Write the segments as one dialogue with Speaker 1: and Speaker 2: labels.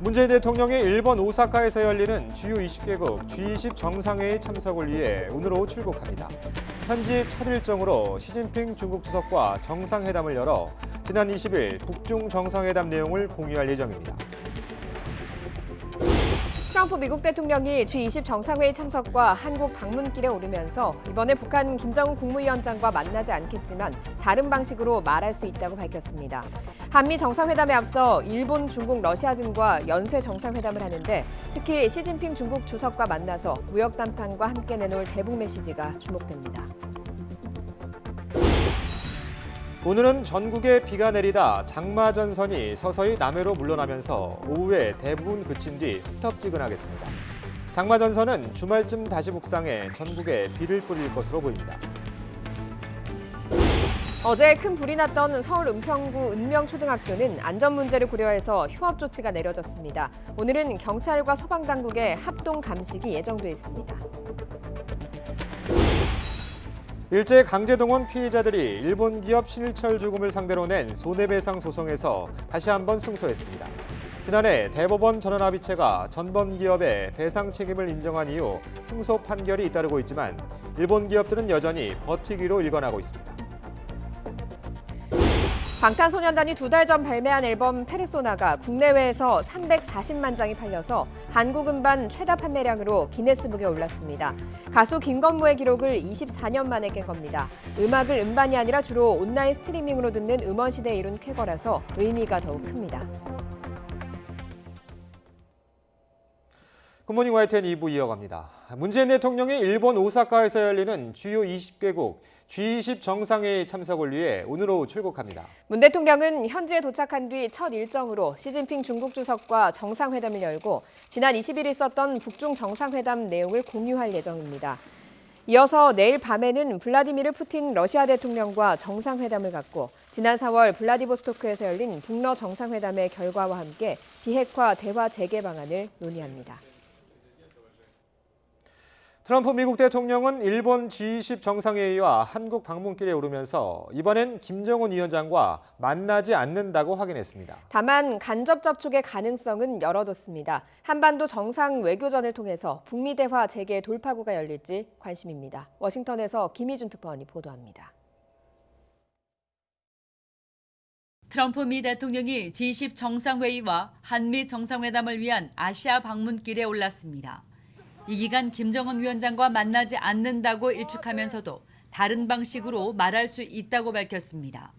Speaker 1: 문재인 대통령이 일본 오사카에서 열리는 주요 20개국 G20 정상회의 참석을 위해 오늘 오후 출국합니다. 현지 첫 일정으로 시진핑 중국 주석과 정상회담을 열어 지난 20일 북중 정상회담 내용을 공유할 예정입니다.
Speaker 2: 트럼프 미국 대통령이 G20 정상회의 참석과 한국 방문길에 오르면서 이번에 북한 김정은 국무위원장과 만나지 않겠지만 다른 방식으로 말할 수 있다고 밝혔습니다. 한미 정상회담에 앞서 일본, 중국, 러시아 등과 연쇄 정상회담을 하는데 특히 시진핑 중국 주석과 만나서 무역 담판과 함께 내놓을 대북 메시지가 주목됩니다.
Speaker 1: 오늘은 전국에 비가 내리다 장마 전선이 서서히 남해로 물러나면서 오후에 대부분 그친 뒤 후텁지근하겠습니다. 장마 전선은 주말쯤 다시 북상해 전국에 비를 뿌릴 것으로 보입니다.
Speaker 2: 어제 큰 불이 났던 서울 은평구 은명초등학교는 안전 문제를 고려해서 휴업 조치가 내려졌습니다. 오늘은 경찰과 소방당국의 합동 감식이 예정돼 있습니다.
Speaker 1: 일제 강제동원 피해자들이 일본 기업 신일철 주금을 상대로 낸 손해배상 소송에서 다시 한번 승소했습니다. 지난해 대법원 전원합의체가 전범 기업의 배상 책임을 인정한 이후 승소 판결이 잇따르고 있지만 일본 기업들은 여전히 버티기로 일관하고 있습니다.
Speaker 2: 방탄소년단이 2달 전 발매한 앨범 페르소나가 국내외에서 340만 장이 팔려서 한국 음반 최다 판매량으로 기네스북에 올랐습니다. 가수 김건모의 기록을 24년 만에 깬 겁니다. 음악을 음반이 아니라 주로 온라인 스트리밍으로 듣는 음원 시대에 이룬 쾌거라서 의미가 더욱 큽니다.
Speaker 1: 굿모닝 YTN 2부 이어갑니다. 문재인 대통령이 일본 오사카에서 열리는 주요 20개국 G20 정상회의 참석을 위해 오늘 오후 출국합니다.
Speaker 2: 문 대통령은 현지에 도착한 뒤 첫 일정으로 시진핑 중국 주석과 정상회담을 열고 지난 20일 있었던 북중 정상회담 내용을 공유할 예정입니다. 이어서 내일 밤에는 블라디미르 푸틴 러시아 대통령과 정상회담을 갖고 지난 4월 블라디보스토크에서 열린 북러 정상회담의 결과와 함께 비핵화 대화 재개 방안을 논의합니다.
Speaker 1: 트럼프 미국 대통령은 일본 G20 정상회의와 한국 방문길에 오르면서 이번엔 김정은 위원장과 만나지 않는다고 확인했습니다.
Speaker 2: 다만 간접 접촉의 가능성은 열어뒀습니다. 한반도 정상 외교전을 통해서 북미 대화 재개 돌파구가 열릴지 관심입니다. 워싱턴에서 김희준 특파원이 보도합니다.
Speaker 3: 트럼프 미 대통령이 G20 정상회의와 한미 정상회담을 위한 아시아 방문길에 올랐습니다. 이 기간 김정은 위원장과 만나지 않는다고 일축하면서도 다른 방식으로 말할 수 있다고 밝혔습니다.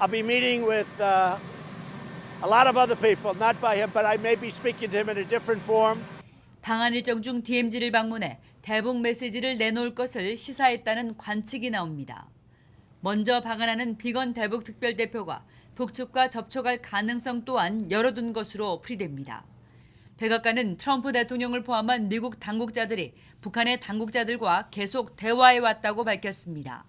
Speaker 4: I'll be meeting with a lot of other people, not by him, but I may be speaking to him in a different form.
Speaker 3: 방한 일정 중 DMZ를 방문해 대북 메시지를 내놓을 것을 시사했다는 관측이 나옵니다. 먼저 방한하는 비건 대북 특별대표가 북측과 접촉할 가능성 또한 열어둔 것으로 풀이됩니다. 백악관은 트럼프 대통령을 포함한 미국 당국자들이 북한의 당국자들과 계속 대화해 왔다고 밝혔습니다.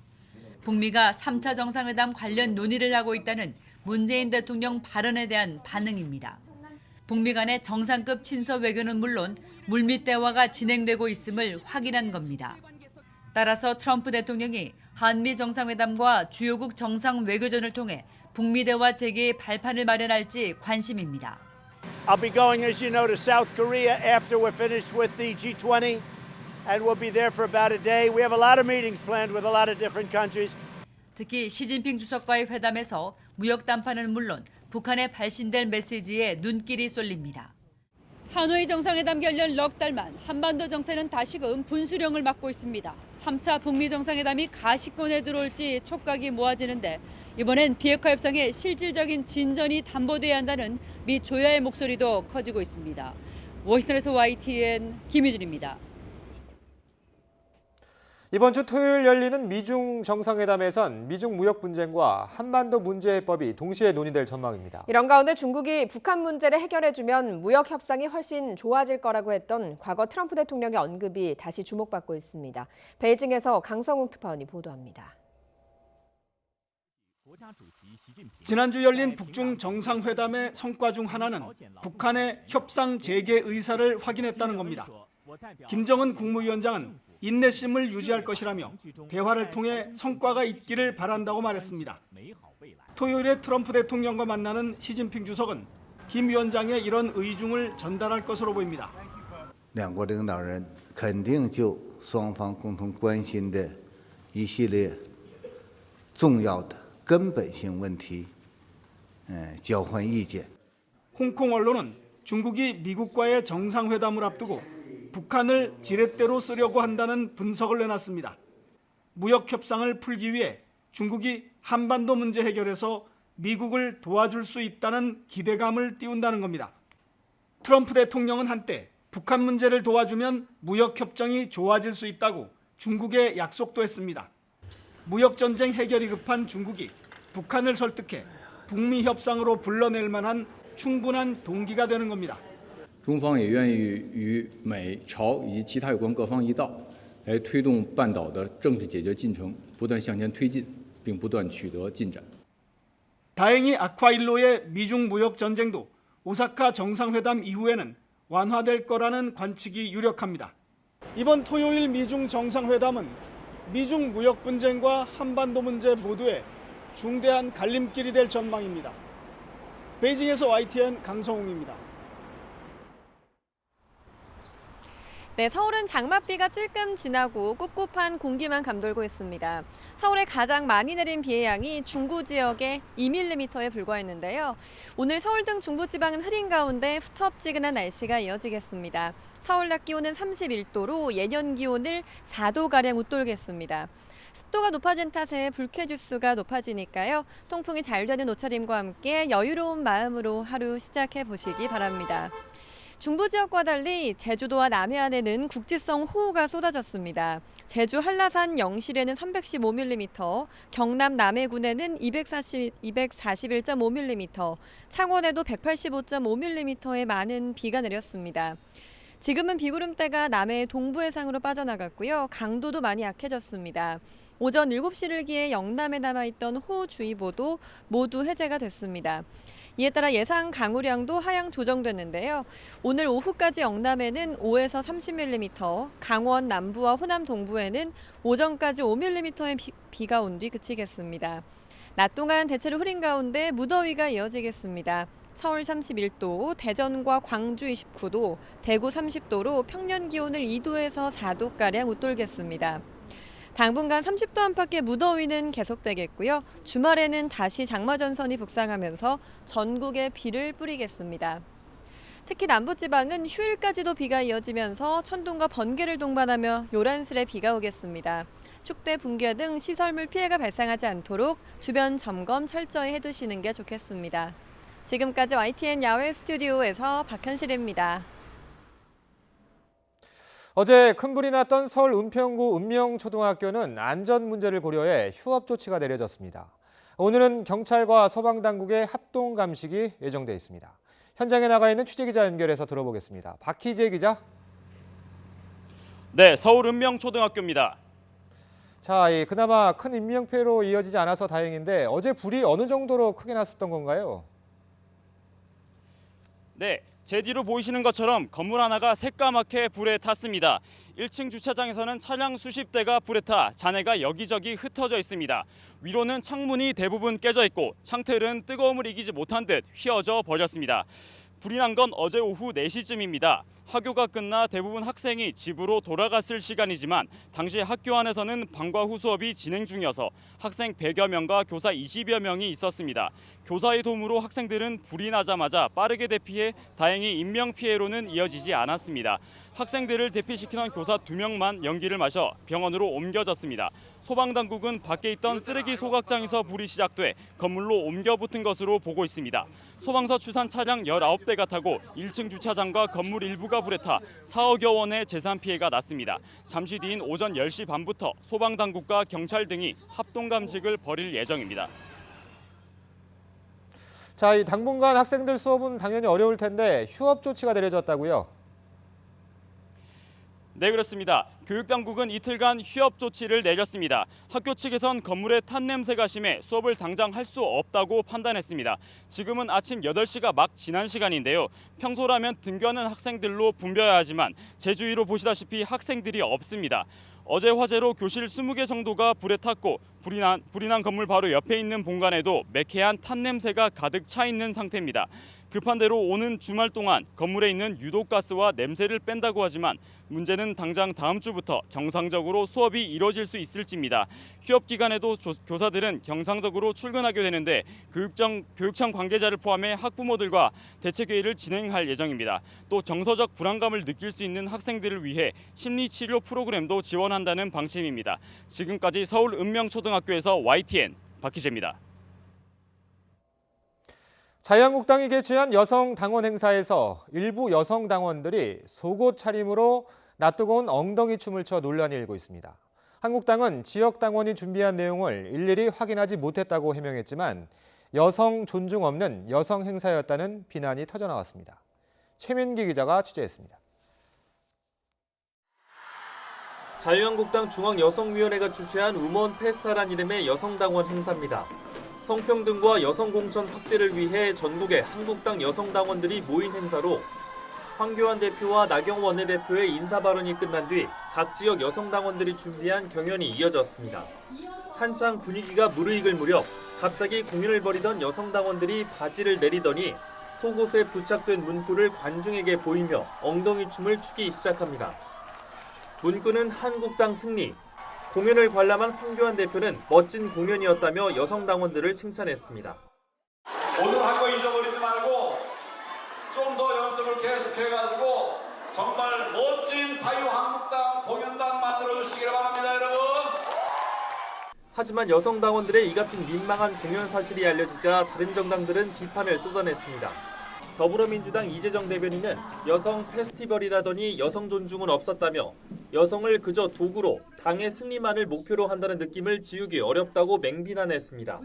Speaker 3: 북미가 3차 정상회담 관련 논의를 하고 있다는 문재인 대통령 발언에 대한 반응입니다. 북미 간의 정상급 친서 외교는 물론 물밑 대화가 진행되고 있음을 확인한 겁니다. 따라서 트럼프 대통령이 한미 정상회담과 주요국 정상 외교전을 통해 북미 대화 재개의 발판을 마련할지 관심입니다.
Speaker 4: I'll be going, as you know, to South Korea after we're finished with the G20, and we'll be there for about a day. We have a lot of meetings planned with a lot of different countries.
Speaker 3: 특히 시진핑 주석과의 회담에서 무역 담판은 물론 북한에 발신될 메시지에 눈길이 쏠립니다. 하노이 정상회담 결렬 넉 달만 한반도 정세는 다시금 분수령을 맞고 있습니다. 3차 북미 정상회담이 가시권에 들어올지 촉각이 모아지는데 이번엔 비핵화 협상에 실질적인 진전이 담보돼야 한다는 미 조야의 목소리도 커지고 있습니다. 워싱턴에서 YTN 김희준입니다.
Speaker 1: 이번 주 토요일 열리는 미중 정상회담에선 미중 무역 분쟁과 한반도 문제 해법이 동시에 논의될 전망입니다.
Speaker 2: 이런 가운데 중국이 북한 문제를 해결해주면 무역 협상이 훨씬 좋아질 거라고 했던 과거 트럼프 대통령의 언급이 다시 주목받고 있습니다. 베이징에서 강성웅 특파원이 보도합니다.
Speaker 5: 지난주 열린 북중 정상회담의 성과 중 하나는 북한의 협상 재개 의사를 확인했다는 겁니다. 김정은 국무위원장은 인내심을 유지할 것이라며 대화를 통해 성과가 있기를 바란다고 말했습니다. 토요일에 트럼프 대통령과 만나는 시진핑 주석은 김 위원장의 이런 의중을 전달할 것으로 보입니다.
Speaker 6: 两国领导人肯定就双方共同关心的一系列重要的根本性问题，交换意见。
Speaker 5: 홍콩 언론은 중국이 미국과의 정상회담을 앞두고 북한을 지렛대로 쓰려고 한다는 분석을 내놨습니다. 무역 협상을 풀기 위해 중국이 한반도 문제 해결에서 미국을 도와줄 수 있다는 기대감을 띄운다는 겁니다. 트럼프 대통령은 한때 북한 문제를 도와주면 무역 협정이 좋아질 수 있다고 중국에 약속도 했습니다. 무역 전쟁 해결이 급한 중국이 북한을 설득해 북미 협상으로 불러낼 만한 충분한 동기가 되는 겁니다.
Speaker 7: 中方也愿意与美、朝以及其他有关各方一道，来推动半岛的政治解决进程不断向前推进，并不断取得进展。
Speaker 5: 다행히 아쿠아일로의 미중 무역 전쟁도 오사카 정상회담 이후에는 완화될 거라는 관측이 유력합니다. 이번 토요일 미중 정상회담은 미중 무역 분쟁과 한반도 문제 모두에 중대한 갈림길이 될 전망입니다. 베이징에서 YTN 강성웅입니다.
Speaker 8: 네, 서울은 장맛비가 찔끔 지나고 꿉꿉한 공기만 감돌고 있습니다. 서울에 가장 많이 내린 비의 양이 중구 지역에 2mm에 불과했는데요. 오늘 서울 등 중부지방은 흐린 가운데 후텁지근한 날씨가 이어지겠습니다. 서울 낮 기온은 31도로 예년 기온을 4도가량 웃돌겠습니다. 습도가 높아진 탓에 불쾌지수가 높아지니까요. 통풍이 잘 되는 옷차림과 함께 여유로운 마음으로 하루 시작해 보시기 바랍니다. 중부 지역과 달리 제주도와 남해안에는 국지성 호우가 쏟아졌습니다. 제주 한라산 영실에는 315mm, 경남 남해군에는 241.5mm, 창원에도 185.5mm의 많은 비가 내렸습니다. 지금은 비구름대가 남해 동부 해상으로 빠져나갔고요. 강도도 많이 약해졌습니다. 오전 7시를 기해 영남에 남아있던 호우주의보도 모두 해제가 됐습니다. 이에 따라 예상 강우량도 하향 조정됐는데요. 오늘 오후까지 영남에는 5에서 30mm, 강원 남부와 호남 동부에는 오전까지 5mm의 비가 온 뒤 그치겠습니다. 낮 동안 대체로 흐린 가운데 무더위가 이어지겠습니다. 서울 31도, 대전과 광주 29도, 대구 30도로 평년 기온을 2도에서 4도가량 웃돌겠습니다. 당분간 30도 안팎의 무더위는 계속되겠고요. 주말에는 다시 장마전선이 북상하면서 전국에 비를 뿌리겠습니다. 특히 남부지방은 휴일까지도 비가 이어지면서 천둥과 번개를 동반하며 요란스레 비가 오겠습니다. 축대, 붕괴 등 시설물 피해가 발생하지 않도록 주변 점검 철저히 해두시는 게 좋겠습니다. 지금까지 YTN 야외 스튜디오에서 박현실입니다.
Speaker 1: 어제 큰 불이 났던 서울 은평구 읍명초등학교는 안전 문제를 고려해 휴업 조치가 내려졌습니다. 오늘은 경찰과 소방당국의 합동 감식이 예정돼 있습니다. 현장에 나가 있는 취재기자 연결해서 들어보겠습니다. 박희재 기자.
Speaker 9: 네, 서울 읍명초등학교입니다.
Speaker 1: 자, 그나마 큰 인명피해로 이어지지 않아서 다행인데 어제 불이 어느 정도로 크게 났었던 건가요?
Speaker 9: 네, 제 뒤로 보이시는 것처럼 건물 하나가 새까맣게 불에 탔습니다. 1층 주차장에서는 차량 수십 대가 불에 타 잔해가 여기저기 흩어져 있습니다. 위로는 창문이 대부분 깨져 있고 창틀은 뜨거움을 이기지 못한 듯 휘어져 버렸습니다. 불이 난 건 어제 오후 4시쯤입니다. 학교가 끝나 대부분 학생이 집으로 돌아갔을 시간이지만 당시 학교 안에서는 방과 후 수업이 진행 중이어서 학생 100여 명과 교사 20여 명이 있었습니다. 교사의 도움으로 학생들은 불이 나자마자 빠르게 대피해 다행히 인명피해로는 이어지지 않았습니다. 학생들을 대피시키는 교사 2명만 연기를 마셔 병원으로 옮겨졌습니다. 소방당국은 밖에 있던 쓰레기 소각장에서 불이 시작돼 건물로 옮겨 붙은 것으로 보고 있습니다. 소방서 추산 차량 19대가 타고 1층 주차장과 건물 일부가 불에 타 4억여 원의 재산 피해가 났습니다. 잠시 뒤인 오전 10시 반부터 소방당국과 경찰 등이 합동 감식을 벌일 예정입니다.
Speaker 1: 자, 당분간 학생들 수업은 당연히 어려울 텐데 휴업 조치가 내려졌다고요?
Speaker 9: 네, 그렇습니다. 교육당국은 이틀간 휴업 조치를 내렸습니다. 학교 측에선 건물에 탄 냄새가 심해 수업을 당장 할 수 없다고 판단했습니다. 지금은 아침 8시가 막 지난 시간인데요. 평소라면 등교하는 학생들로 붐벼야 하지만 제 주위로 보시다시피 학생들이 없습니다. 어제 화재로 교실 20개 정도가 불에 탔고 불이 난 건물 바로 옆에 있는 본관에도 매캐한 탄 냄새가 가득 차 있는 상태입니다. 급한 대로 오는 주말 동안 건물에 있는 유독가스와 냄새를 뺀다고 하지만 문제는 당장 다음 주부터 정상적으로 수업이 이뤄질 수 있을지입니다. 휴업 기간에도 교사들은 정상적으로 출근하게 되는데 교육청 관계자를 포함해 학부모들과 대책회의를 진행할 예정입니다. 또 정서적 불안감을 느낄 수 있는 학생들을 위해 심리치료 프로그램도 지원한다는 방침입니다. 지금까지 서울 읍명초등학교에서 YTN 박희재입니다.
Speaker 1: 자유한국당이 개최한 여성 당원 행사에서 일부 여성 당원들이 속옷 차림으로 낯뜨고 온 엉덩이 춤을 춰 논란이 일고 있습니다. 한국당은 지역 당원이 준비한 내용을 일일이 확인하지 못했다고 해명했지만 여성 존중 없는 여성 행사였다는 비난이 터져나왔습니다. 최민기 기자가 취재했습니다.
Speaker 10: 자유한국당 중앙여성위원회가 주최한 우먼 페스타란 이름의 여성당원 행사입니다. 성평등과 여성공천 확대를 위해 전국의 한국당 여성당원들이 모인 행사로 황교안 대표와 나경원 원내대표의 인사 발언이 끝난 뒤 각 지역 여성당원들이 준비한 경연이 이어졌습니다. 한창 분위기가 무르익을 무렵 갑자기 공연을 벌이던 여성당원들이 바지를 내리더니 속옷에 부착된 문구를 관중에게 보이며 엉덩이 춤을 추기 시작합니다. 문구는 한국당 승리. 공연을 관람한 황교안 대표는 멋진 공연이었다며 여성당원들을 칭찬했습니다.
Speaker 11: 오늘 한 거 잊어버리지 말고 좀 더 연습을 계속해가지고 정말 멋진 자유한국당 공연단 만들어주시길 바랍니다, 여러분.
Speaker 10: 하지만 여성당원들의 이 같은 민망한 공연 사실이 알려지자 다른 정당들은 비판을 쏟아냈습니다. 더불어민주당 이재정 대변인은 여성 페스티벌이라더니 여성 존중은 없었다며 여성을 그저 도구로 당의 승리만을 목표로 한다는 느낌을 지우기 어렵다고 맹비난했습니다.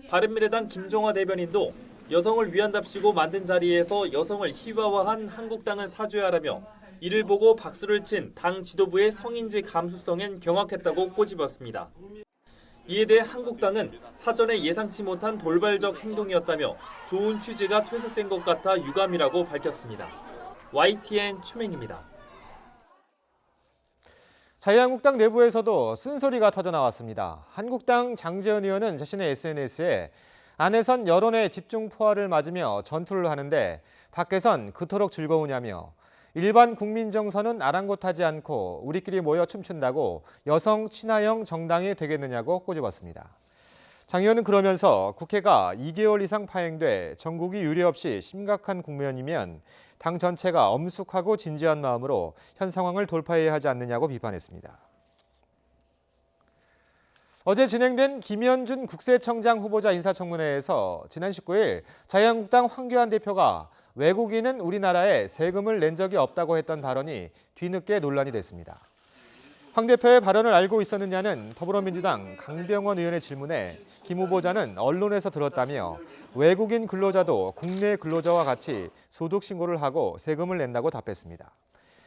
Speaker 10: 바른미래당 김종화 대변인도 여성을 위한답시고 만든 자리에서 여성을 희화화한 한국당은 사죄하라며 이를 보고 박수를 친 당 지도부의 성인지 감수성엔 경악했다고 꼬집었습니다. 이에 대해 한국당은 사전에 예상치 못한 돌발적 행동이었다며 좋은 취지가 퇴색된 것 같아 유감이라고 밝혔습니다. YTN 최명입니다.
Speaker 1: 자유한국당 내부에서도 쓴소리가 터져나왔습니다. 한국당 장제원 의원은 자신의 SNS에 안에선 여론의 집중 포화를 맞으며 전투를 하는데 밖에선 그토록 즐거우냐며 일반 국민 정서는 아랑곳하지 않고 우리끼리 모여 춤춘다고 여성 친화형 정당이 되겠느냐고 꼬집었습니다. 장 의원은 그러면서 국회가 2개월 이상 파행돼 전국이 유례없이 심각한 국면이면 당 전체가 엄숙하고 진지한 마음으로 현 상황을 돌파해야 하지 않느냐고 비판했습니다. 어제 진행된 김현준 국세청장 후보자 인사청문회에서 지난 19일 자유한국당 황교안 대표가 외국인은 우리나라에 세금을 낸 적이 없다고 했던 발언이 뒤늦게 논란이 됐습니다. 황 대표의 발언을 알고 있었느냐는 더불어민주당 강병원 의원의 질문에 김 후보자는 언론에서 들었다며 외국인 근로자도 국내 근로자와 같이 소득신고를 하고 세금을 낸다고 답했습니다.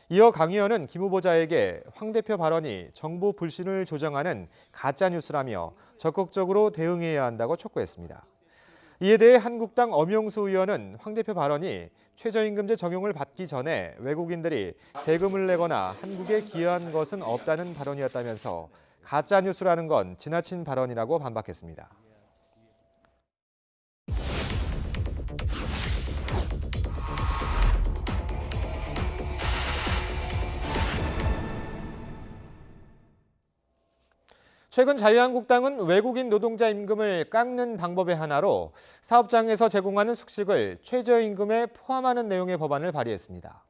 Speaker 1: 이어 강 의원은 김 후보자에게 황 대표 발언이 정보 불신을 조장하는 가짜뉴스라며 적극적으로 대응해야 한다고 촉구했습니다. 이에 대해 한국당 엄용수 의원은 황 대표 발언이 최저임금제 적용을 받기 전에 외국인들이 세금을 내거나 한국에 기여한 것은 없다는 발언이었다면서 가짜뉴스라는 건 지나친 발언이라고 반박했습니다. 최근 자유한국당은 외국인 노동자 임금을 깎는 방법의 하나로 사업장에서 제공하는 숙식을 최저임금에 포함하는 내용의 법안을 발의했습니다.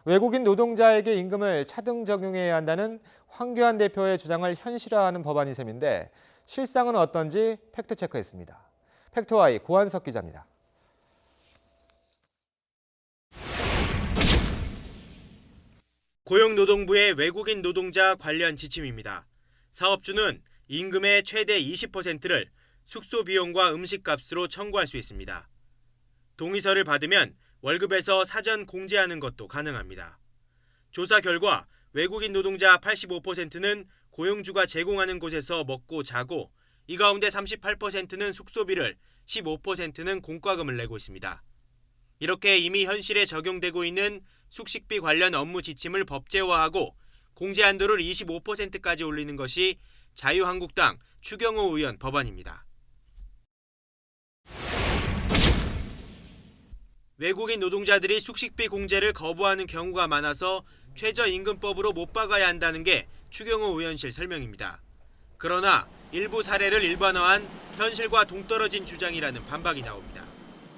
Speaker 1: 외국인 노동자에게 임금을 차등 적용해야 한다는 황교안 대표의 주장을 현실화하는 법안인 셈인데 실상은 어떤지 팩트체크했습니다. 팩트와이 고한석 기자입니다.
Speaker 12: 고용노동부의 외국인 노동자 관련 지침입니다. 사업주는 임금의 최대 20%를 숙소 비용과 음식값으로 청구할 수 있습니다. 동의서를 받으면 월급에서 사전 공제하는 것도 가능합니다. 조사 결과 외국인 노동자 85%는 고용주가 제공하는 곳에서 먹고 자고 이 가운데 38%는 숙소비를, 15%는 공과금을 내고 있습니다. 이렇게 이미 현실에 적용되고 있는 숙식비 관련 업무 지침을 법제화하고 공제 한도를 25%까지 올리는 것이 자유한국당 추경호 의원 법안입니다. 외국인 노동자들이 숙식비 공제를 거부하는 경우가 많아서 최저임금법으로 못 박아야 한다는 게 추경호 의원실 설명입니다. 그러나 일부 사례를 일반화한 현실과 동떨어진 주장이라는 반박이 나옵니다.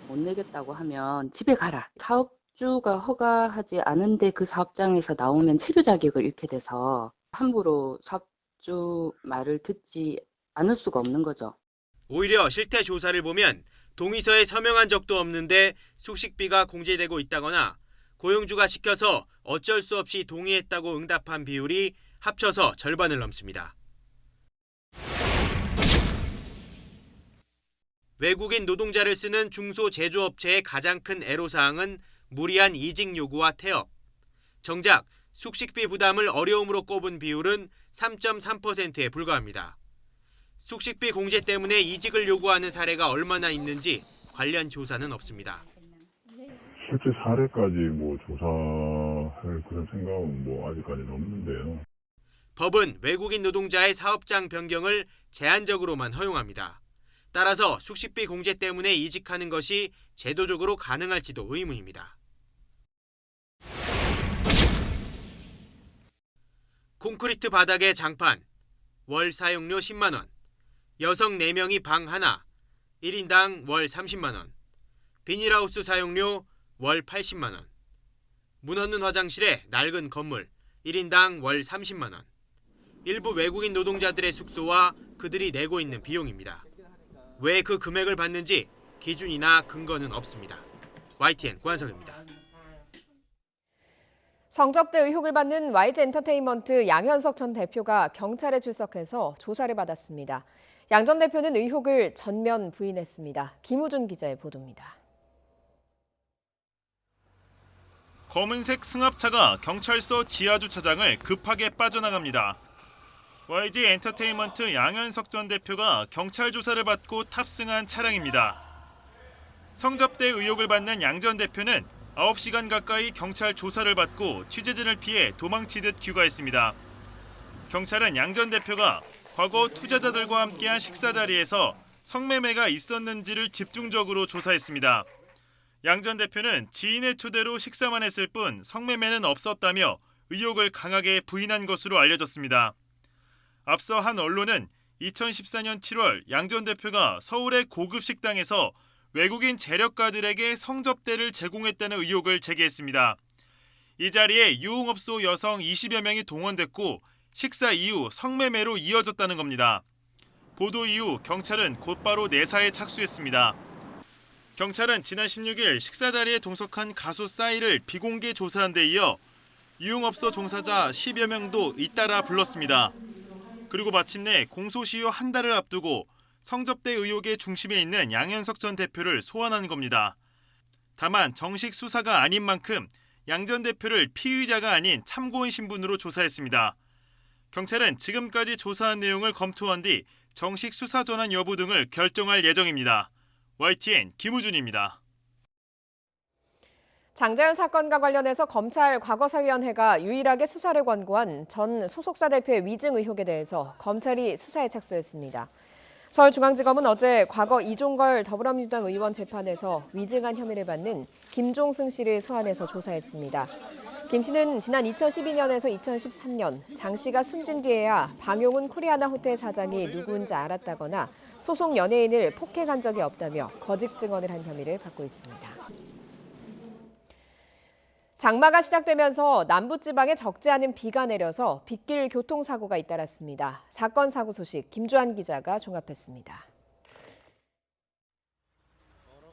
Speaker 13: 못 내겠다고 하면 집에 가라. 사업주가 허가하지 않은데 그 사업장에서 나오면 체류 자격을 잃게 돼서 함부로 사업주 말을 듣지 않을 수가 없는 거죠.
Speaker 12: 오히려 실태 조사를 보면 동의서에 서명한 적도 없는데 숙식비가 공제되고 있다거나 고용주가 시켜서 어쩔 수 없이 동의했다고 응답한 비율이 합쳐서 절반을 넘습니다. 외국인 노동자를 쓰는 중소제조업체의 가장 큰 애로사항은 무리한 이직 요구와 태업. 정작 숙식비 부담을 어려움으로 꼽은 비율은 3.3%에 불과합니다. 숙식비 공제 때문에 이직을 요구하는 사례가 얼마나 있는지 관련 조사는 없습니다.
Speaker 14: 실제 사례까지 조사할 그런 생각은 아직까지는 없는데요.
Speaker 12: 법은 외국인 노동자의 사업장 변경을 제한적으로만 허용합니다. 따라서 숙식비 공제 때문에 이직하는 것이 제도적으로 가능할지도 의문입니다. 콘크리트 바닥에 장판, 월 사용료 10만 원, 여성 4명이 방 하나, 1인당 월 30만 원, 비닐하우스 사용료 월 80만 원, 문 없는 화장실에 낡은 건물, 1인당 월 30만 원, 일부 외국인 노동자들의 숙소와 그들이 내고 있는 비용입니다. 왜 그 금액을 받는지 기준이나 근거는 없습니다. YTN 구한석입니다.
Speaker 2: 성접대 의혹을 받는 YG엔터테인먼트 양현석 전 대표가 경찰에 출석해서 조사를 받았습니다. 양 전 대표는 의혹을 전면 부인했습니다. 김우준 기자의 보도입니다.
Speaker 15: 검은색 승합차가 경찰서 지하주차장을 급하게 빠져나갑니다. YG엔터테인먼트 양현석 전 대표가 경찰 조사를 받고 탑승한 차량입니다. 성접대 의혹을 받는 양 전 대표는 9시간 가까이 경찰 조사를 받고 취재진을 피해 도망치듯 귀가했습니다. 경찰은 양 전 대표가 과거 투자자들과 함께한 식사 자리에서 성매매가 있었는지를 집중적으로 조사했습니다. 양 전 대표는 지인의 초대로 식사만 했을 뿐 성매매는 없었다며 의혹을 강하게 부인한 것으로 알려졌습니다. 앞서 한 언론은 2014년 7월 양 전 대표가 서울의 고급 식당에서 외국인 재력가들에게 성접대를 제공했다는 의혹을 제기했습니다. 이 자리에 유흥업소 여성 20여 명이 동원됐고 식사 이후 성매매로 이어졌다는 겁니다. 보도 이후 경찰은 곧바로 내사에 착수했습니다. 경찰은 지난 16일 식사 자리에 동석한 가수 싸이를 비공개 조사한 데 이어 유흥업소 종사자 10여 명도 잇따라 불렀습니다. 그리고 마침내 공소시효 한 달을 앞두고 성접대 의혹의 중심에 있는 양현석 전 대표를 소환한 겁니다. 다만 정식 수사가 아닌 만큼 양 전 대표를 피의자가 아닌 참고인 신분으로 조사했습니다. 경찰은 지금까지 조사한 내용을 검토한 뒤 정식 수사 전환 여부 등을 결정할 예정입니다. YTN 김우준입니다.
Speaker 2: 장자연 사건과 관련해서 검찰 과거사위원회가 유일하게 수사를 권고한 전 소속사 대표의 위증 의혹에 대해서 검찰이 수사에 착수했습니다. 서울중앙지검은 어제 과거 이종걸 더불어민주당 의원 재판에서 위증한 혐의를 받는 김종승 씨를 소환해서 조사했습니다. 김 씨는 지난 2012년에서 2013년 장 씨가 숨진 뒤에야 방용훈 코리아나 호텔 사장이 누구인지 알았다거나 소속 연예인을 폭행한 적이 없다며 거짓 증언을 한 혐의를 받고 있습니다. 장마가 시작되면서 남부지방에 적지 않은 비가 내려서 빗길 교통사고가 잇따랐습니다. 사건 사고 소식 김주한 기자가 종합했습니다.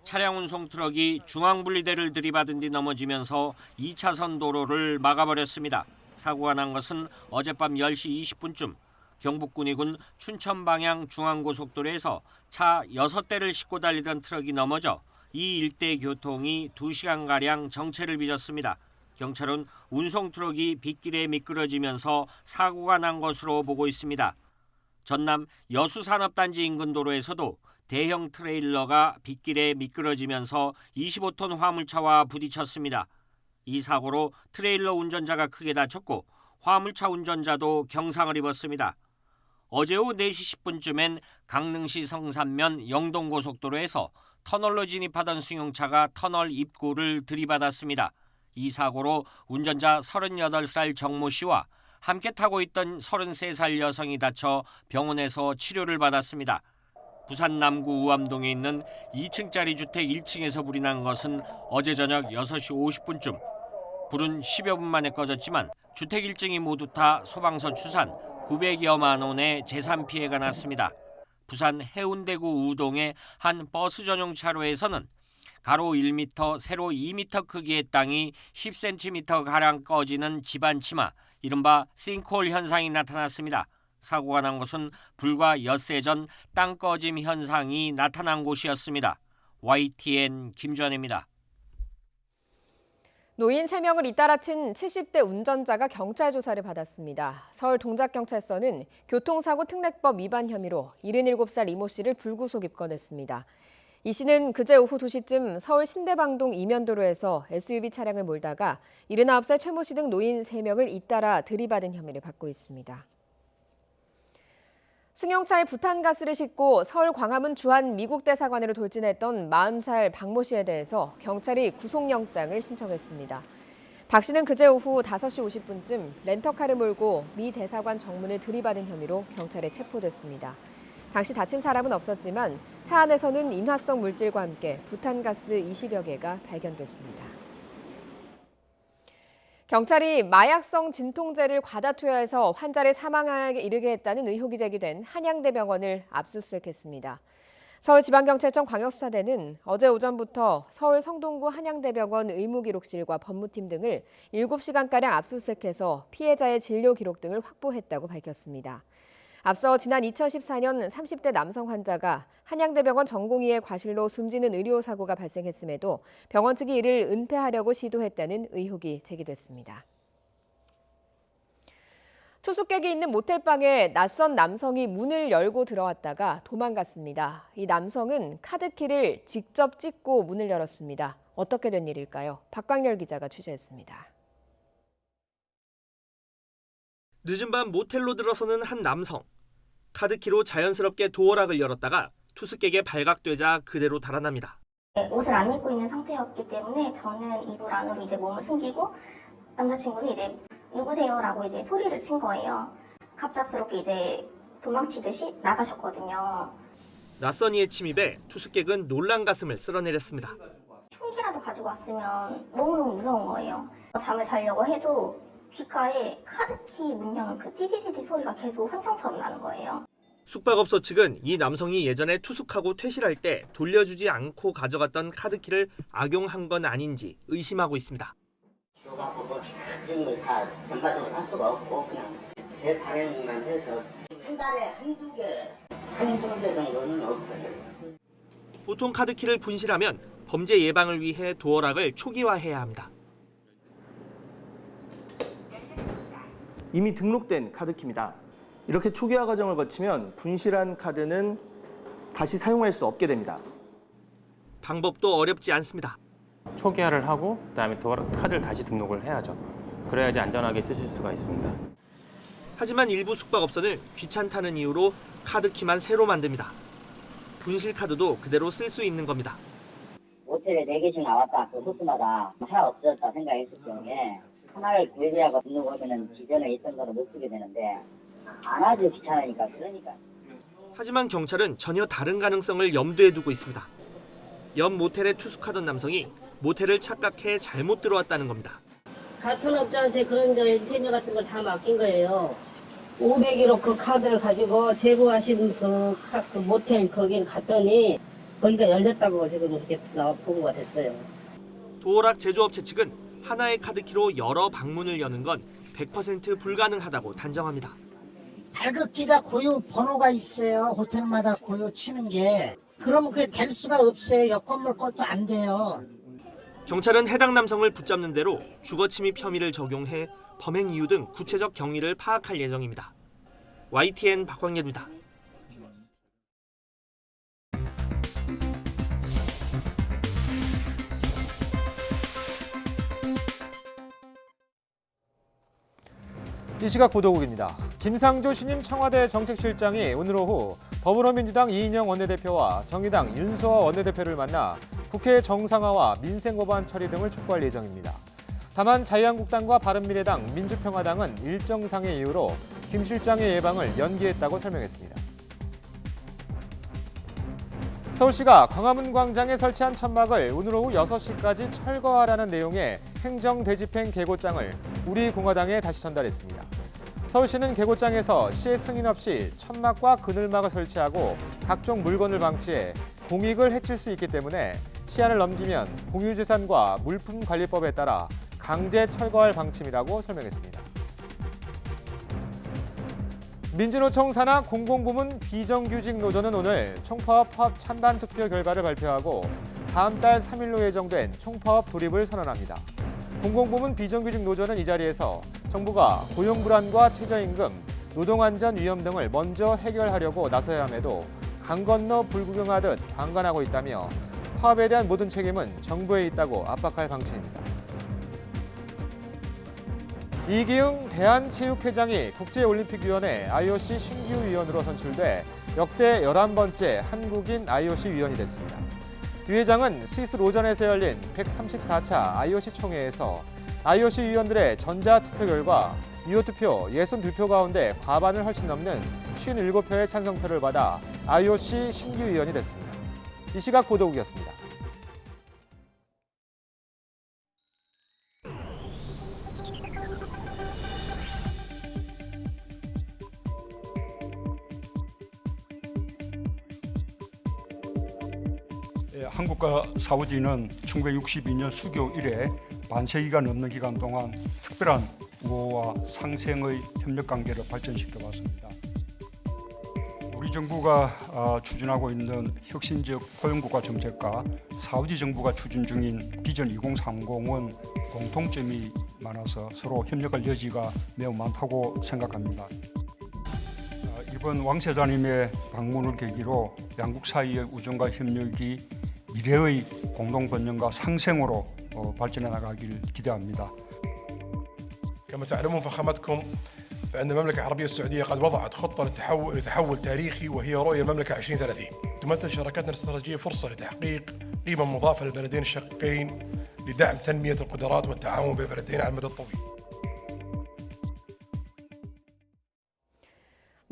Speaker 16: 차량 운송 트럭이 중앙분리대를 들이받은 뒤 넘어지면서 2차선 도로를 막아버렸습니다. 사고가 난 것은 어젯밤 10시 20분쯤 경북군위군 춘천 방향 중앙고속도로에서 차 6대를 싣고 달리던 트럭이 넘어져 이 일대 교통이 2시간가량 정체를 빚었습니다. 경찰은 운송 트럭이 빗길에 미끄러지면서 사고가 난 것으로 보고 있습니다. 전남 여수산업단지 인근 도로에서도 대형 트레일러가 빗길에 미끄러지면서 25톤 화물차와 부딪혔습니다. 이 사고로 트레일러 운전자가 크게 다쳤고 화물차 운전자도 경상을 입었습니다. 어제 오후 4시 10분쯤엔 강릉시 성산면 영동고속도로에서 터널로 진입하던 승용차가 터널 입구를 들이받았습니다. 이 사고로 운전자 38살 정모 씨와 함께 타고 있던 33살 여성이 다쳐 병원에서 치료를 받았습니다. 부산 남구 우암동에 있는 2층짜리 주택 1층에서 불이 난 것은 어제 저녁 6시 50분쯤. 불은 10여 분 만에 꺼졌지만 주택 1층이 모두 타 소방서 추산 900여만 원의 재산 피해가 났습니다. 부산 해운대구 우동의 한 버스 전용 차로에서는 가로 1m, 세로 2m 크기의 땅이 10cm가량 꺼지는 집안치마, 이른바 싱크홀 현상이 나타났습니다. 사고가 난 곳은 불과 엿새 전 땅 꺼짐 현상이 나타난 곳이었습니다. YTN 김주환입니다.
Speaker 2: 노인 3명을 잇따라 친 70대 운전자가 경찰 조사를 받았습니다. 서울 동작경찰서는 교통사고 특례법 위반 혐의로 77살 이모 씨를 불구속 입건했습니다. 이 씨는 그제 오후 2시쯤 서울 신대방동 이면도로에서 SUV 차량을 몰다가 79살 최모 씨 등 노인 3명을 잇따라 들이받은 혐의를 받고 있습니다. 승용차에 부탄가스를 싣고 서울 광화문 주한 미국 대사관으로 돌진했던 40살 박모 씨에 대해서 경찰이 구속영장을 신청했습니다. 박 씨는 그제 오후 5시 50분쯤 렌터카를 몰고 미 대사관 정문을 들이받은 혐의로 경찰에 체포됐습니다. 당시 다친 사람은 없었지만 차 안에서는 인화성 물질과 함께 부탄가스 20여 개가 발견됐습니다. 경찰이 마약성 진통제를 과다 투여해서 환자를 사망에 이르게 했다는 의혹이 제기된 한양대병원을 압수수색했습니다. 서울지방경찰청 광역수사대는 어제 오전부터 서울 성동구 한양대병원 의무기록실과 법무팀 등을 7시간가량 압수수색해서 피해자의 진료 기록 등을 확보했다고 밝혔습니다. 앞서 지난 2014년 30대 남성 환자가 한양대병원 전공의의 과실로 숨지는 의료사고가 발생했음에도 병원 측이 이를 은폐하려고 시도했다는 의혹이 제기됐습니다. 투숙객이 있는 모텔방에 낯선 남성이 문을 열고 들어왔다가 도망갔습니다. 이 남성은 카드키를 직접 찍고 문을 열었습니다. 어떻게 된 일일까요? 박광열 기자가 취재했습니다.
Speaker 17: 늦은 밤 모텔로 들어서는 한 남성. 카드키로 자연스럽게 도어락을 열었다가 투숙객에 발각되자 그대로 달아납니다.
Speaker 18: 옷을 안 입고 있는 상태였기 때문에 저는 이불 안으로 이제 몸을 숨기고 남자친구는 이제 누구세요라고 이제 소리를 친 거예요. 갑작스럽게 이제 도망치듯이 나가셨거든요.
Speaker 17: 낯선 이의 침입에 투숙객은 놀란 가슴을 쓸어내렸습니다.
Speaker 18: 흉기라도 가지고 왔으면 너무너무 무서운 거예요. 잠을 자려고 해도 귓가에 카드키 문 여는 그 띠디디디 소리가 계속 환청처럼 나는 거예요.
Speaker 17: 숙박업소 측은 이 남성이 예전에 투숙하고 퇴실할 때 돌려주지 않고 가져갔던 카드키를 악용한 건 아닌지 의심하고 있습니다.
Speaker 19: 그런 걸 다 전반적으로 할 수가 없고 그냥 제 발행만 해서 한 달에 한두 개 정도는 없어져요.
Speaker 17: 보통 카드키를 분실하면 범죄 예방을 위해 도어락을 초기화해야 합니다.
Speaker 20: 이미 등록된 카드키입니다. 이렇게 초기화 과정을 거치면 분실한 카드는 다시 사용할 수 없게 됩니다.
Speaker 17: 방법도 어렵지 않습니다.
Speaker 21: 초기화를 하고 그다음에 카드를 다시 등록을 해야죠. 그래야지 안전하게 쓰실 수가 있습니다.
Speaker 17: 하지만 일부 숙박업소는 귀찮다는 이유로 카드키만 새로 만듭니다. 분실 카드도 그대로 쓸 수 있는 겁니다.
Speaker 19: 모텔에 4개씩 나왔다. 그 호수마다 하나 없어졌다 생각했을 경우에 하나를 구해줘야 등록하면 기존에 있던 거를 못 쓰게 되는데 안 하죠. 귀찮으니까. 그러니까.
Speaker 17: 하지만 경찰은 전혀 다른 가능성을 염두에 두고 있습니다. 옆 모텔에 투숙하던 남성이 모텔을 착각해 잘못 들어왔다는 겁니다.
Speaker 22: 같은 업자한테 그런 인테리어 같은 걸 다 맡긴 거예요. 501호 그 카드를 가지고 제보하신 그 모텔 거기를 갔더니 거기가 열렸다고 지금 이렇게 보고가 됐어요.
Speaker 17: 도어락 제조업체 측은 하나의 카드키로 여러 방문을 여는 건 100% 불가능하다고 단정합니다.
Speaker 23: 발급기가 고유 번호가 있어요. 호텔마다 고유 치는 게. 그러면 그게 될 수가 없어요. 옆 건물 것도 안 돼요.
Speaker 17: 경찰은 해당 남성을 붙잡는 대로 주거침입 혐의를 적용해 범행 이유 등 구체적 경위를 파악할 예정입니다. YTN 박광렬입니다.
Speaker 1: 이 시각 보도국입니다. 김상조 신임 청와대 정책실장이 오늘 오후 더불어민주당 이인영 원내대표와 정의당 윤수호 원내대표를 만나 국회 정상화와 민생법안 처리 등을 촉구할 예정입니다. 다만 자유한국당과 바른미래당, 민주평화당은 일정상의 이유로 김 실장의 예방을 연기했다고 설명했습니다. 서울시가 광화문 광장에 설치한 천막을 오늘 오후 6시까지 철거하라는 내용의 행정대집행 계고장을 우리공화당에 다시 전달했습니다. 서울시는 계고장에서 시의 승인 없이 천막과 그늘막을 설치하고 각종 물건을 방치해 공익을 해칠 수 있기 때문에 시한을 넘기면 공유재산과 물품관리법에 따라 강제 철거할 방침이라고 설명했습니다. 민주노총 산하 공공부문 비정규직 노조는 오늘 총파업 찬반 투표 결과를 발표하고 다음 달 3일로 예정된 총파업 돌입을 선언합니다. 공공부문 비정규직 노조는 이 자리에서 정부가 고용불안과 최저임금, 노동안전 위험 등을 먼저 해결하려고 나서야 함에도 강 건너 불구경하듯 방관하고 있다며 파업에 대한 모든 책임은 정부에 있다고 압박할 방침입니다. 이기흥 대한체육회장이 국제올림픽위원회 IOC 신규 위원으로 선출돼 역대 11번째 한국인 IOC 위원이 됐습니다. 유 회장은 스위스 로잔에서 열린 134차 IOC 총회에서 IOC 위원들의 전자투표 결과 유효투표 62표 가운데 과반을 훨씬 넘는 57표의 찬성표를 받아 IOC 신규 위원이 됐습니다. 이 시각 보도국이었습니다.
Speaker 3: 한국과 사우디는 1962년 수교 이래 반세기가 넘는 기간 동안 특별한 우호와 상생의 협력관계를 발전시켜 왔습니다. 우리 정부가 추진하고 있는 혁신적 포용국가 정책과 사우디 정부가 추진 중인 비전 2030은 공통점이 많아서 서로 협력할 여지가 매우 많다고 생각합니다. 이번 왕세자님의 방문을 계기로 양국 사이의 우정과 협력이 미래의 공동 번영과 상생으로 발전해 나가길 기대합니다.
Speaker 4: كما تعلمون فخامتكم فإن المملكة العربية السعودية قد وضعت خطة لتحول تاريخي وهي رؤية المملكة 2030. تمثل شراكتنا الاستراتيجية فرصة لتحقيق قيمة مضافة للبلدين الشقيقين لدعم تنمية القدرات والتعاون بين البلدين على المدى الطويل.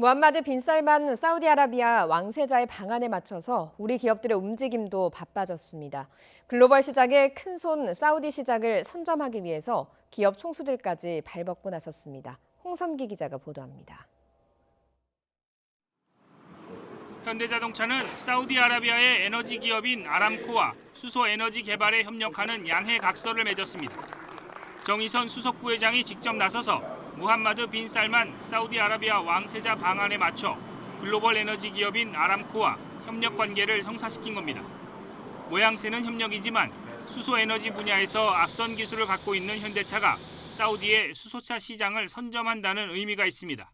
Speaker 2: 무함마드 빈 살만 사우디아라비아 왕세자의 방안에 맞춰서 우리 기업들의 움직임도 바빠졌습니다. 글로벌 시장의 큰손 사우디 시장을 선점하기 위해서 기업 총수들까지 발벗고 나섰습니다. 홍선기 기자가 보도합니다.
Speaker 5: 현대자동차는 사우디아라비아의 에너지 기업인 아람코와 수소 에너지 개발에 협력하는 양해 각서를 맺었습니다. 정의선 수석 부회장이 직접 나서서 무함마드 빈 살만 사우디아라비아 왕세자 방안에 맞춰 글로벌 에너지 기업인 아람코와 협력 관계를 성사시킨 겁니다. 모양새는 협력이지만 수소 에너지 분야에서 앞선 기술을 갖고 있는 현대차가 사우디의 수소차 시장을 선점한다는 의미가 있습니다.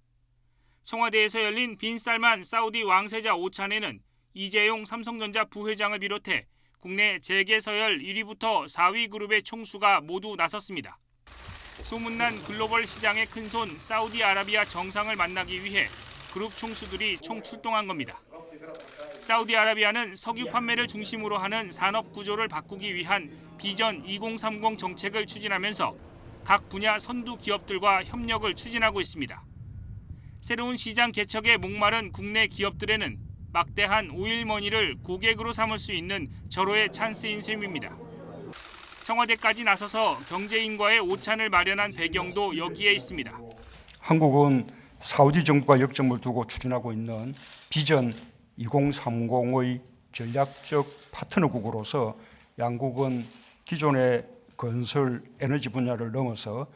Speaker 5: 청와대에서 열린 빈 살만 사우디 왕세자 오찬에는 이재용 삼성전자 부회장을 비롯해 국내 재계 서열 1위부터 4위 그룹의 총수가 모두 나섰습니다. 소문난 글로벌 시장의 큰손 사우디아라비아 정상을 만나기 위해 그룹 총수들이 총 출동한 겁니다. 사우디아라비아는 석유 판매를 중심으로 하는 산업 구조를 바꾸기 위한 비전 2030 정책을 추진하면서 각 분야 선두 기업들과 협력을 추진하고 있습니다. 새로운 시장 개척에 목마른 국내 기업들에는 막대한 오일머니를 고객으로 삼을 수 있는 절호의 찬스인 셈입니다. 청와대까지 나서서 경제인과의 오찬을 마련한 배경도 여기에 있습니다.
Speaker 3: 한국은 사우디 정부가 역점을 두고 추진하고 있는 비전 2030의 전략적 파트너국으로서 양국은 기존의 건설 에너지 분야를 넘어서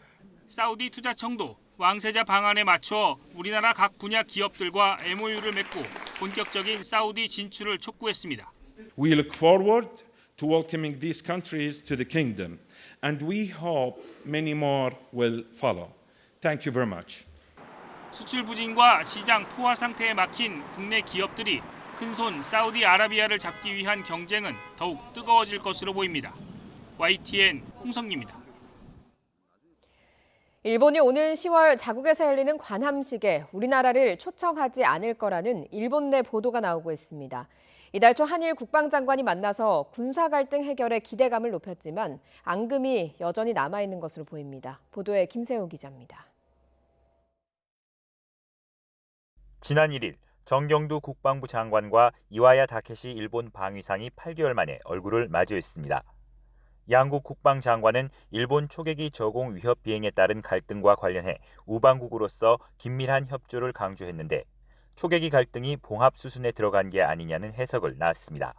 Speaker 5: 사우디 투자청도 왕세자 방안에 맞춰 우리나라 각 분야 기업들과 MOU를 맺고 본격적인 사우디 진출을 촉구했습니다.
Speaker 6: We look forward to welcoming these countries to the kingdom, and we hope many more will follow. Thank you very much.
Speaker 5: 수출 부진과 시장 포화 상태에 막힌 국내 기업들이 큰손 사우디아라비아를 잡기 위한 경쟁은 더욱 뜨거워질 것으로 보입니다. YTN 홍성기입니다.
Speaker 2: 일본이 오는 10월 자국에서 열리는 관함식에 우리나라를 초청하지 않을 거라는 일본 내 보도가 나오고 있습니다. 이달 초 한일 국방장관이 만나서 군사 갈등 해결에 기대감을 높였지만 앙금이 여전히 남아있는 것으로 보입니다. 보도에 김세호 기자입니다.
Speaker 7: 지난 1일 정경두 국방부 장관과 이와야 다케시 일본 방위상이 8개월 만에 얼굴을 마주했습니다. 양국 국방장관은 일본 초계기 저공 위협 비행에 따른 갈등과 관련해 우방국으로서 긴밀한 협조를 강조했는데 초계기 갈등이 봉합 수순에 들어간 게 아니냐는 해석을 낳았습니다.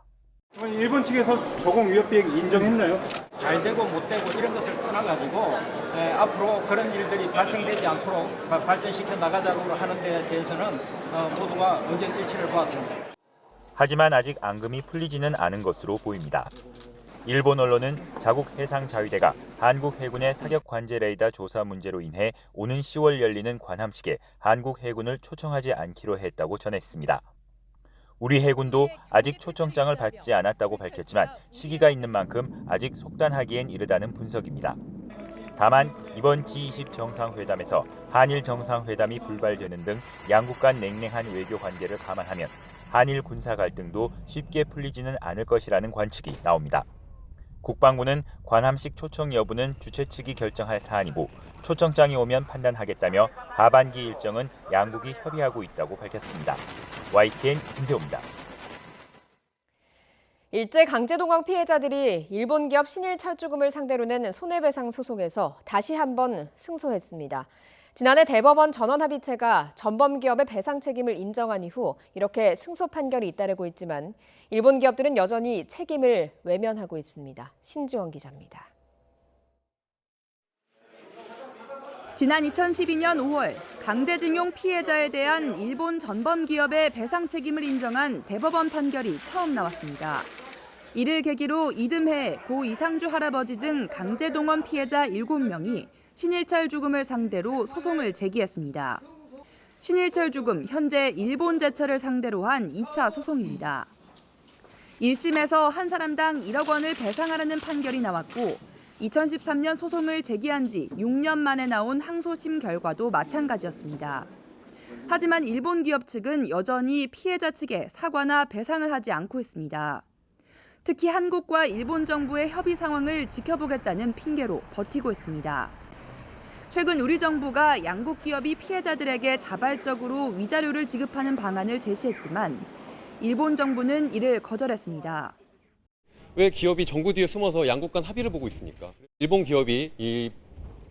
Speaker 8: 일본 측에서 저공 위협 비행 인정했나요? 잘 되고 못 되고 이런 것을 떠나가지고 앞으로 그런 일들이 발생되지 않도록 발전시켜 나가자고 하는 데 대해서는 모두가 의견 일치를 보았습니다.
Speaker 7: 하지만 아직 앙금이 풀리지는 않은 것으로 보입니다. 일본 언론은 자국 해상자위대가 한국 해군의 사격 관제 레이더 조사 문제로 인해 오는 10월 열리는 관함식에 한국 해군을 초청하지 않기로 했다고 전했습니다. 우리 해군도 아직 초청장을 받지 않았다고 밝혔지만 시기가 있는 만큼 아직 속단하기엔 이르다는 분석입니다. 다만 이번 G20 정상회담에서 한일 정상회담이 불발되는 등 양국 간 냉랭한 외교 관계를 감안하면 한일 군사 갈등도 쉽게 풀리지는 않을 것이라는 관측이 나옵니다. 국방부는 관함식 초청 여부는 주최 측이 결정할 사안이고 초청장이 오면 판단하겠다며 하반기 일정은 양국이 협의하고 있다고 밝혔습니다. YTN 김세호입니다.
Speaker 2: 일제강제동원 피해자들이 일본 기업 신일철주금을 상대로 낸 손해배상 소송에서 다시 한번 승소했습니다. 지난해 대법원 전원합의체가 전범 기업의 배상 책임을 인정한 이후 이렇게 승소 판결이 잇따르고 있지만 일본 기업들은 여전히 책임을 외면하고 있습니다. 신지원 기자입니다.
Speaker 9: 지난 2012년 5월 강제징용 피해자에 대한 일본 전범 기업의 배상 책임을 인정한 대법원 판결이 처음 나왔습니다. 이를 계기로 이듬해 고 이상주 할아버지 등 강제동원 피해자 7명이 신일철 주금을 상대로 소송을 제기했습니다. 신일철 주금 현재 일본 제철을 상대로 한 2차 소송입니다. 1심에서 한 사람당 1억 원을 배상하라는 판결이 나왔고 2013년 소송을 제기한 지 6년 만에 나온 항소심 결과도 마찬가지였습니다. 하지만 일본 기업 측은 여전히 피해자 측에 사과나 배상을 하지 않고 있습니다. 특히 한국과 일본 정부의 협의 상황을 지켜보겠다는 핑계로 버티고 있습니다. 최근 우리 정부가 양국 기업이 피해자들에게 자발적으로 위자료를 지급하는 방안을 제시했지만 일본 정부는 이를 거절했습니다.
Speaker 24: 왜 기업이 정부 뒤에 숨어서 양국 간 합의를 보고 있습니까? 일본 기업이 이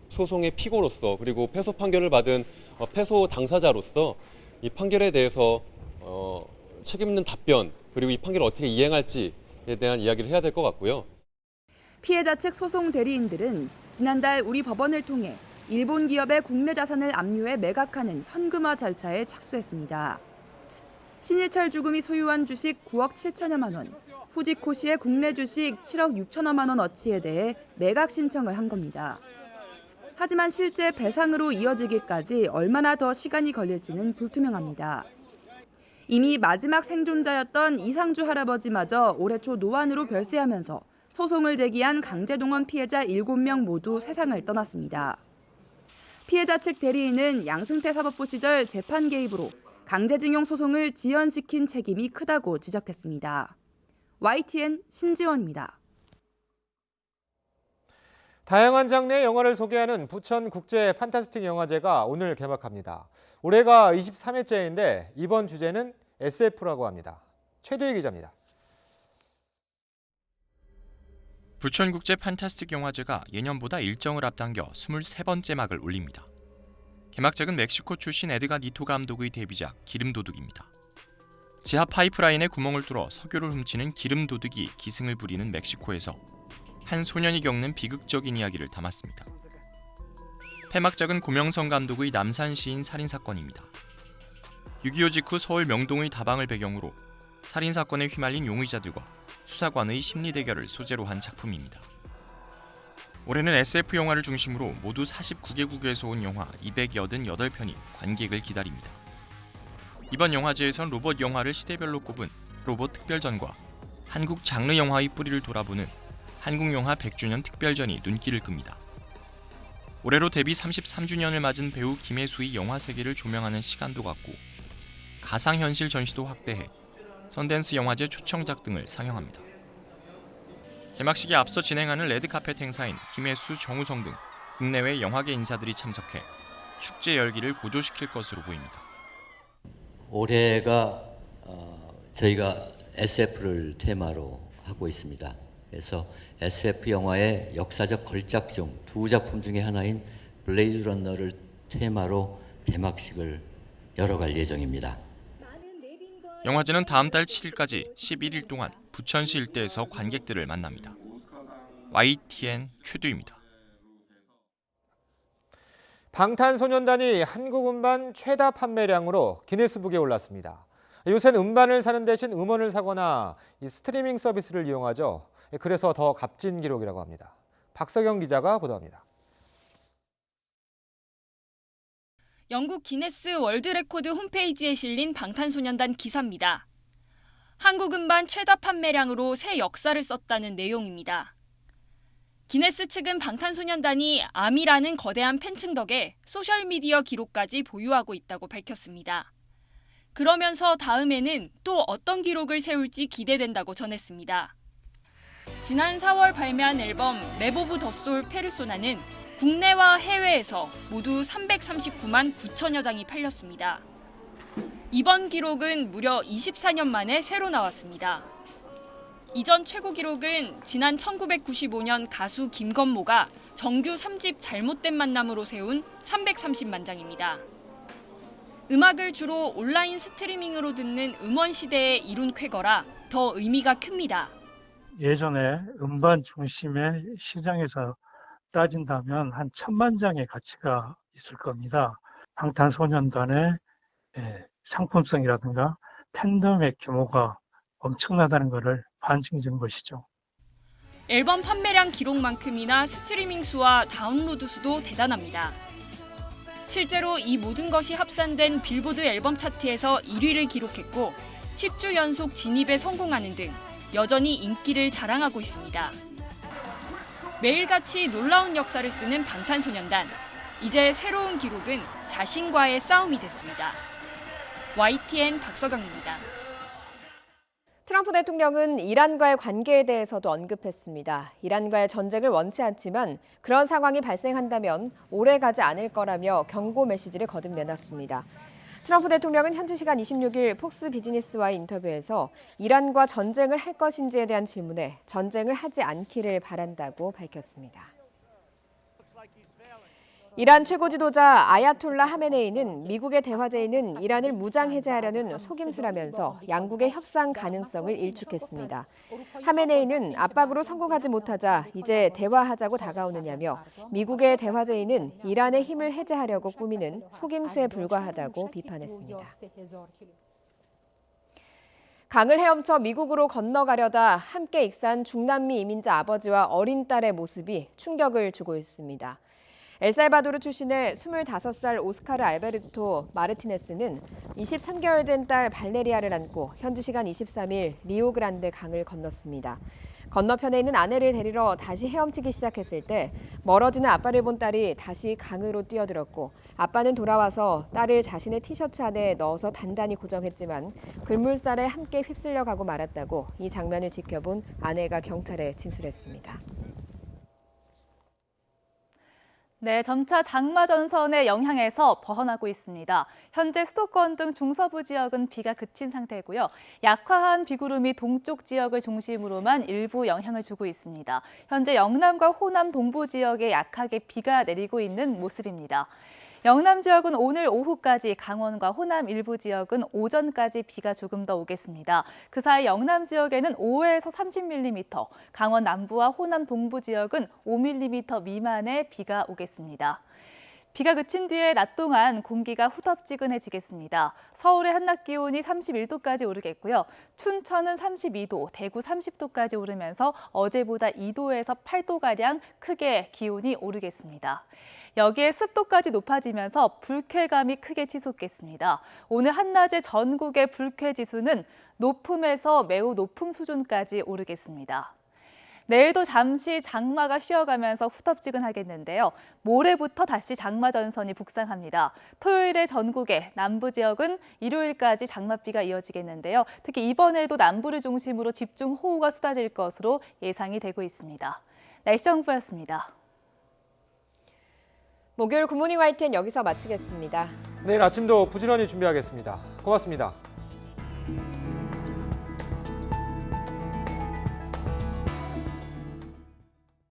Speaker 24: 소송의 피고로서 그리고 패소 판결을 받은 패소 당사자로서 이 판결에 대해서 책임 있는 답변 그리고 이 판결을 어떻게 이행할지에 대한 이야기를 해야 될 것 같고요.
Speaker 9: 피해자 측 소송 대리인들은 지난달 우리 법원을 통해 일본 기업의 국내 자산을 압류해 매각하는 현금화 절차에 착수했습니다. 신일철 주금이 소유한 주식 9억 7천여만 원, 후지코시의 국내 주식 7억 6천여만 원어치에 대해 매각 신청을 한 겁니다. 하지만 실제 배상으로 이어지기까지 얼마나 더 시간이 걸릴지는 불투명합니다. 이미 마지막 생존자였던 이상주 할아버지마저 올해 초 노안으로 별세하면서 소송을 제기한 강제동원 피해자 7명 모두 세상을 떠났습니다. 피해자 측 대리인은 양승태 사법부 시절 재판 개입으로 강제징용 소송을 지연시킨 책임이 크다고 지적했습니다. YTN 신지원입니다.
Speaker 1: 다양한 장르의 영화를 소개하는 부천 국제 판타스틱 영화제가 오늘 개막합니다. 올해가 23회째인데 이번 주제는 SF라고 합니다. 최도희 기자입니다.
Speaker 25: 부천국제 판타스틱 영화제가 예년보다 일정을 앞당겨 23번째 막을 올립니다. 개막작은 멕시코 출신 에드가 니토 감독의 데뷔작 기름도둑입니다. 지하 파이프라인에 구멍을 뚫어 석유를 훔치는 기름도둑이 기승을 부리는 멕시코에서 한 소년이 겪는 비극적인 이야기를 담았습니다. 폐막작은 고명성 감독의 남산 시인 살인사건입니다. 6.25 직후 서울 명동의 다방을 배경으로 살인사건에 휘말린 용의자들과 수사관의 심리 대결을 소재로 한 작품입니다. 올해는 SF 영화를 중심으로 모두 49개국에서 온 영화 288편이 관객을 기다립니다. 이번 영화제에선 로봇 영화를 시대별로 꼽은 로봇 특별전과 한국 장르 영화의 뿌리를 돌아보는 한국 영화 100주년 특별전이 눈길을 끕니다. 올해로 데뷔 33주년을 맞은 배우 김혜수의 영화 세계를 조명하는 시간도 갖고 가상현실 전시도 확대해 선댄스 영화제 초청작 등을 상영합니다. 개막식에 앞서 진행하는 레드카펫 행사인 김혜수, 정우성 등 국내외 영화계 인사들이 참석해 축제 열기를 고조시킬 것으로 보입니다.
Speaker 10: 올해가 저희가 SF를 테마로 하고 있습니다. 그래서 SF 영화의 역사적 걸작 중 두 작품 중에 하나인 블레이드 러너를 테마로 개막식을 열어갈 예정입니다.
Speaker 25: 영화제는 다음 달 7일까지 11일 동안 부천시 일대에서 관객들을 만납니다. YTN 최두입니다.
Speaker 1: 방탄소년단이 한국 음반 최다 판매량으로 기네스북에 올랐습니다. 요새는 음반을 사는 대신 음원을 사거나 스트리밍 서비스를 이용하죠. 그래서 더 값진 기록이라고 합니다. 박석영 기자가 보도합니다.
Speaker 11: 영국 기네스 월드 레코드 홈페이지에 실린 방탄소년단 기사입니다. 한국 음반 최다 판매량으로 새 역사를 썼다는 내용입니다. 기네스 측은 방탄소년단이 아미라는 거대한 팬층 덕에 소셜미디어 기록까지 보유하고 있다고 밝혔습니다. 그러면서 다음에는 또 어떤 기록을 세울지 기대된다고 전했습니다. 지난 4월 발매한 앨범 랩 오브 더 소울 페르소나는 국내와 해외에서 모두 339만 9천여 장이 팔렸습니다. 이번 기록은 무려 24년 만에 새로 나왔습니다. 이전 최고 기록은 지난 1995년 가수 김건모가 정규 3집 잘못된 만남으로 세운 330만 장입니다. 음악을 주로 온라인 스트리밍으로 듣는 음원 시대에 이룬 쾌거라 더 의미가 큽니다.
Speaker 12: 예전에 음반 중심의 시장에서 따진다면 한 1000만 장의 가치가 있을 겁니다. 방탄소년단의 상품성이라든가 팬덤의 규모가 엄청나다는 것을 반증진 것이죠.
Speaker 11: 앨범 판매량 기록만큼이나 스트리밍 수와 다운로드 수도 대단합니다. 실제로 이 모든 것이 합산된 빌보드 앨범 차트에서 1위를 기록했고 10주 연속 진입에 성공하는 등 여전히 인기를 자랑하고 있습니다. 매일같이 놀라운 역사를 쓰는 방탄소년단. 이제 새로운 기록은 자신과의 싸움이 됐습니다. YTN 박서경입니다.
Speaker 2: 트럼프 대통령은 이란과의 관계에 대해서도 언급했습니다. 이란과의 전쟁을 원치 않지만 그런 상황이 발생한다면 오래 가지 않을 거라며 경고 메시지를 거듭 내놨습니다. 트럼프 대통령은 현지 시간 26일 폭스 비즈니스와의 인터뷰에서 이란과 전쟁을 할 것인지에 대한 질문에 전쟁을 하지 않기를 바란다고 밝혔습니다. 이란 최고 지도자 아야톨라 하메네이는 미국의 대화제의는 이란을 무장 해제하려는 속임수라면서 양국의 협상 가능성을 일축했습니다. 하메네이는 압박으로 성공하지 못하자 이제 대화하자고 다가오느냐며 미국의 대화제의는 이란의 힘을 해제하려고 꾸미는 속임수에 불과하다고 비판했습니다. 강을 헤엄쳐 미국으로 건너가려다 함께 익산 중남미 이민자 아버지와 어린 딸의 모습이 충격을 주고 있습니다. 엘살바도르 출신의 25살 오스카르 알베르토 마르티네스는 23개월 된 딸 발레리아를 안고 현지 시간 23일 리오그란데 강을 건넜습니다. 건너편에 있는 아내를 데리러 다시 헤엄치기 시작했을 때 멀어지는 아빠를 본 딸이 다시 강으로 뛰어들었고 아빠는 돌아와서 딸을 자신의 티셔츠 안에 넣어서 단단히 고정했지만 글물살에 함께 휩쓸려 가고 말았다고 이 장면을 지켜본 아내가 경찰에 진술했습니다.
Speaker 13: 네, 점차 장마 전선의 영향에서 벗어나고 있습니다. 현재 수도권 등 중서부 지역은 비가 그친 상태고요. 약화한 비구름이 동쪽 지역을 중심으로만 일부 영향을 주고 있습니다. 현재 영남과 호남 동부 지역에 약하게 비가 내리고 있는 모습입니다. 영남 지역은 오늘 오후까지, 강원과 호남 일부 지역은 오전까지 비가 조금 더 오겠습니다. 그 사이 영남 지역에는 5에서 30mm, 강원 남부와 호남 동부 지역은 5mm 미만의 비가 오겠습니다. 비가 그친 뒤에 낮 동안 공기가 후덥지근해지겠습니다. 서울의 한낮 기온이 31도까지 오르겠고요. 춘천은 32도, 대구 30도까지 오르면서 어제보다 2도에서 8도가량 크게 기온이 오르겠습니다. 여기에 습도까지 높아지면서 불쾌감이 크게 치솟겠습니다. 오늘 한낮의 전국의 불쾌지수는 높음에서 매우 높음 수준까지 오르겠습니다. 내일도 잠시 장마가 쉬어가면서 후텁지근하겠는데요. 모레부터 다시 장마 전선이 북상합니다. 토요일에 전국의 남부 지역은 일요일까지 장맛비가 이어지겠는데요. 특히 이번에도 남부를 중심으로 집중 호우가 쏟아질 것으로 예상이 되고 있습니다. 날씨 정보였습니다.
Speaker 2: 목요일 굿모닝 YTN 여기서 마치겠습니다.
Speaker 1: 내일 아침도 부지런히 준비하겠습니다. 고맙습니다.